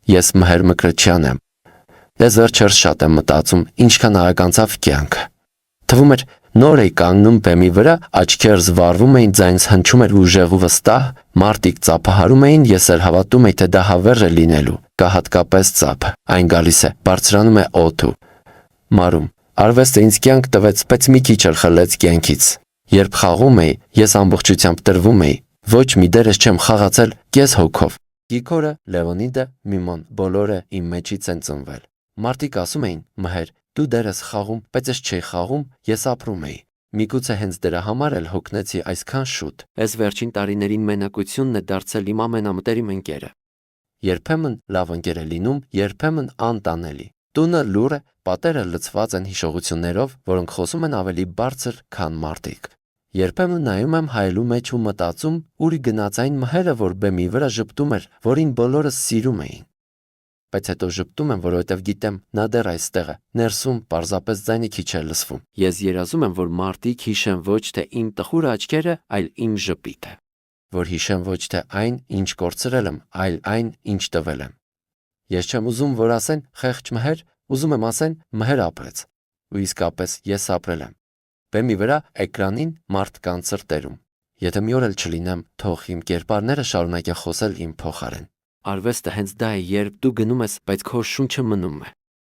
Ես Մհեր Մկրտչյան եմ։ Դες վերջերս շատ եմ մտածում, ինչքան արագանցավ կյանքը։ Թվում էր նոր էի կանգնում բեմի վրա, աչքերս վառվում էին, ձայնս հնչում էր ուժեղ ու վստահ, մարդիկ ծափահարում էին, ես էլ հավատում էի, թե դա հավերժ է լինելու, կա հատկապես ծափը, այն գալիս է, բարձրանում է օդու։ Մարում, արվեստը ինձ կյանք տվեց, բայց մի քիչ էլ խլեց կյանքից։ Երբ խաղում էի, ես ամբողջությամբ տրվում էի, ոչ մի դեր չեմ խաղացել կես հոգով։ Գիգորը, Լևոնիդը, Միմոն, բոլորը իմ մեջից են ծնվել։ Մարդիկ ասում էին, Մհեր, դու դեր ես խաղում, բայց ես չէի խաղում, ես ապրում էի։ Միգուցե հենց դրա համար էլ հոգնեցի այսքան շուտ։ Այս վերջին տարիներին մենակությունն է դարձել իմ ամենամտերիմ ընկերը։ Երբեմն լավ ընկեր է լինում, երբեմն անտանելի։ Տունը լուռ է, պատերը լցված են հիշողություններով, որոնք խոսում են ավելի բարձր, քան մարդիկ։ Երբեմն նայում եմ հայելու մեջ ու մտածում, ուր գնաց այն Մհերը, որ բեմի վրա ժպտում էր, որին բոլորս սիրում էին։ Բայց հետո ժպտում եմ, որովհետև գիտեմ, նա դեռ այստեղ է, ներսում պարզապես ձայնի քիչ է լսվում։ Ես երազում եմ, որ մարդիկ հիշեն ոչ թե իմ տխուր աչքերը, այլ իմ ժպիտը։ Որ հիշեն ոչ թե այն, ինչ կորցրել եմ, այլ այն, ինչ տվել եմ։ Ես չեմ ուզում, որ ասեն խեղճ Մհեր, ուզում եմ ասեն Մհեր ապրեց։ Ու իսկապես ես ապրել եմ։ Բեմի վրա էկրանին մարդկանց սրտերում։ Եթե մի օր էլ չլինեմ, թող իմ կերպարները շարունակեն խոսել իմ փոխարեն։ Արվեստը հենց դա է, երբ դու գնում ես, բայց քո շունչը մնում է։